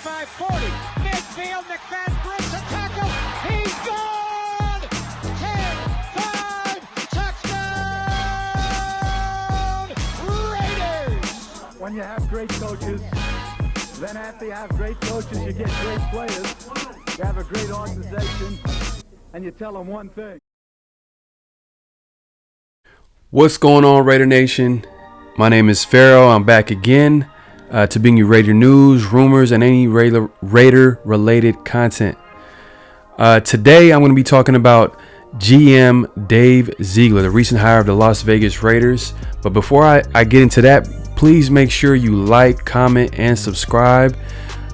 35-40. Midfield, McFadden breaks a tackle. He's gone! 10-5, touchdown! Raiders! When you have great coaches, then after you have great coaches, you get great players. You have a great organization, and you tell them one thing. What's going on, Raider Nation? My name is Pharaoh. I'm back again to bring you Raider news, rumors, and any Raider-related content. Today, I'm going to be talking about GM Dave Ziegler, the recent hire of the Las Vegas Raiders. But before I get into that, please make sure you like, comment, and subscribe.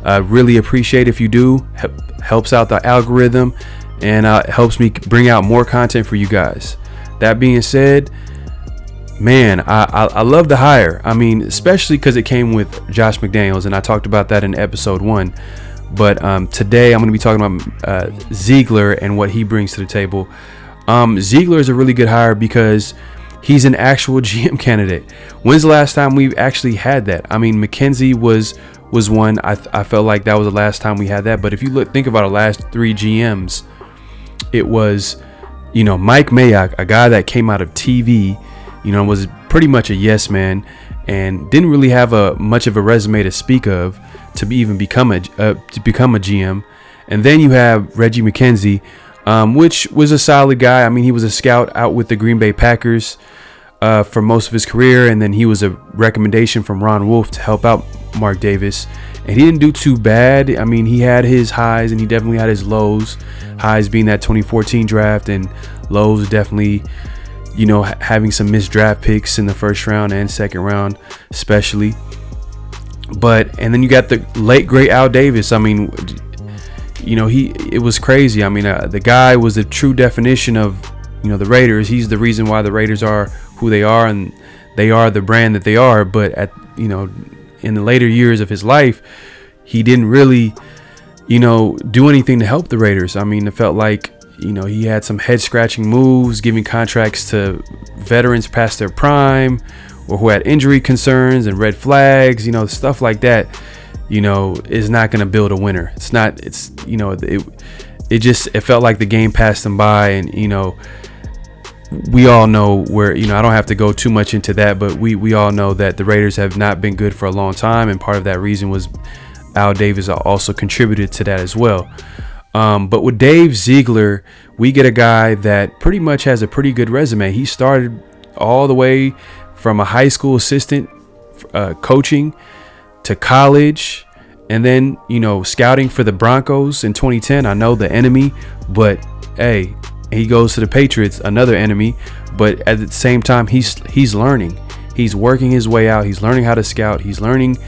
Really appreciate if you do. Helps out the algorithm and helps me bring out more content for you guys. That being said, man, I love the hire. I mean, especially because it came with Josh McDaniels, and I talked about that in episode 1. But today I'm going to be talking about Ziegler and what he brings to the table. Ziegler is a really good hire because he's an actual GM candidate. When's the last time we've actually had that? I mean, McKenzie was one. I felt like that was the last time we had that. But if you think about our last 3 GMs, it was, Mike Mayock, a guy that came out of TV, was pretty much a yes man and didn't really have much of a resume to speak of to become a GM. And then you have Reggie McKenzie, which was a solid guy. I mean, he was a scout out with the Green Bay Packers for most of his career, and then he was a recommendation from Ron Wolf to help out Mark Davis, and he didn't do too bad. I mean, he had his highs and he definitely had his lows. Highs being that 2014 draft, and lows definitely having some missed draft picks in the first round and second round especially. And then you got the late great Al Davis. I mean, it was crazy. I mean, the guy was the true definition of the Raiders. He's the reason why the Raiders are who they are, and they are the brand that they are. But in the later years of his life, he didn't really do anything to help the Raiders. I mean, it felt like he had some head scratching moves, giving contracts to veterans past their prime or who had injury concerns and red flags, stuff like that, is not going to build a winner. It's not, it felt like the game passed them by. And, we all know where, I don't have to go too much into that, but we all know that the Raiders have not been good for a long time. And part of that reason was Al Davis also contributed to that as well. But with Dave Ziegler, we get a guy that pretty much has a pretty good resume. He started all the way from a high school assistant coaching to college, and then, scouting for the Broncos in 2010. I know the enemy, but hey, he goes to the Patriots, another enemy. But at the same time, he's learning. He's working his way out. He's learning how to scout. He's learning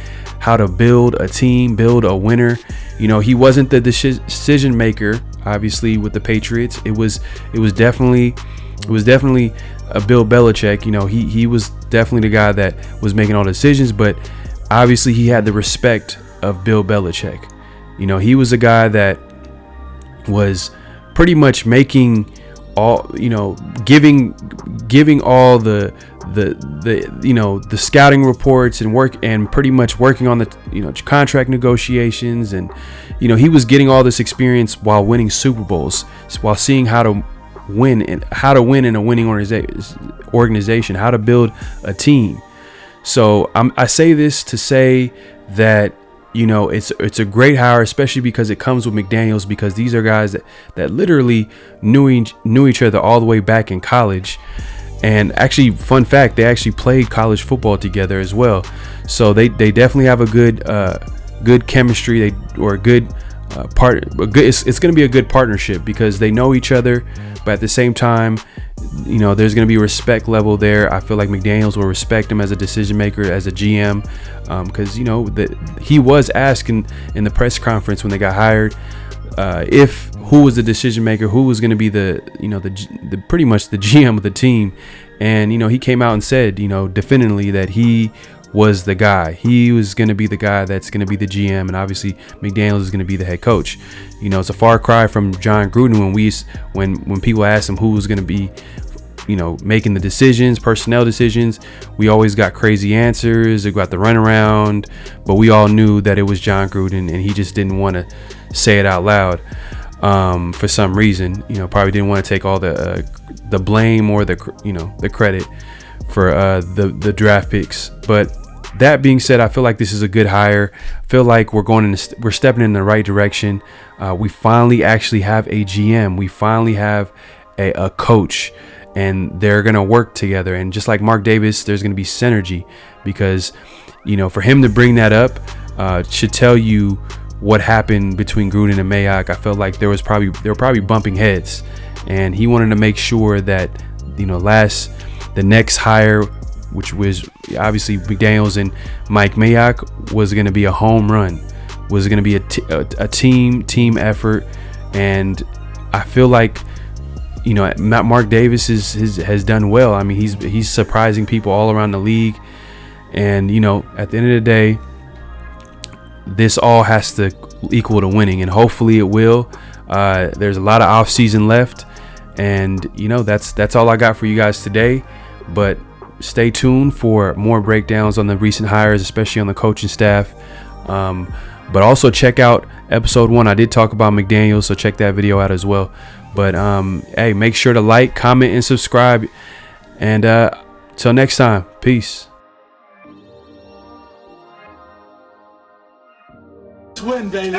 how to build a team, build a winner. He wasn't the decision maker, obviously, with the Patriots. It was definitely a Bill Belichick. He was definitely the guy that was making all the decisions, but obviously he had the respect of Bill Belichick. He was a guy that was pretty much making all, giving all the scouting reports and pretty much working on the contract negotiations, and he was getting all this experience while winning Super Bowls, while seeing how to win in a winning organization, how to build a team. So I say this to say that it's a great hire, especially because it comes with McDaniels, because these are guys that literally knew each other all the way back in college. And actually, fun fact, they actually played college football together as well. So they definitely have a good chemistry. It's going to be a good partnership because they know each other, but at the same time, there's going to be a respect level there. I feel like McDaniels will respect him as a decision maker, as a GM, because he was asked in the press conference when they got hired who was the decision maker, who was going to be the pretty much the GM of the team. And, he came out and said, definitively that he was the guy. He was going to be the guy that's going to be the GM, and obviously McDaniels is going to be the head coach. It's a far cry from John Gruden when people asked him who was going to be making the decisions, personnel decisions. We always got crazy answers. We got the runaround, but we all knew that it was John Gruden, and he just didn't want to say it out loud for some reason. Probably didn't want to take all the blame or the credit for the draft picks. But that being said, I feel like this is a good hire. I feel like we're stepping in the right direction. We finally actually have a GM. We finally have a coach, and they're going to work together. And just like Mark Davis, there's going to be synergy, because, for him to bring that up should tell you what happened between Gruden and Mayock. I felt like they were probably bumping heads, and he wanted to make sure that, the next hire, which was obviously McDaniels and Mike Mayock, was going to be a home run, was going to be a team effort. And I feel like, Mark Davis has done well. I mean, he's surprising people all around the league. And, at the end of the day, this all has to equal to winning, and hopefully it will. There's a lot of off season left, and, that's all I got for you guys today. But stay tuned for more breakdowns on the recent hires, especially on the coaching staff. But also check out episode 1. I did talk about McDaniels, so check that video out as well. But hey, make sure to like, comment, and subscribe. And till next time, peace. Win, baby.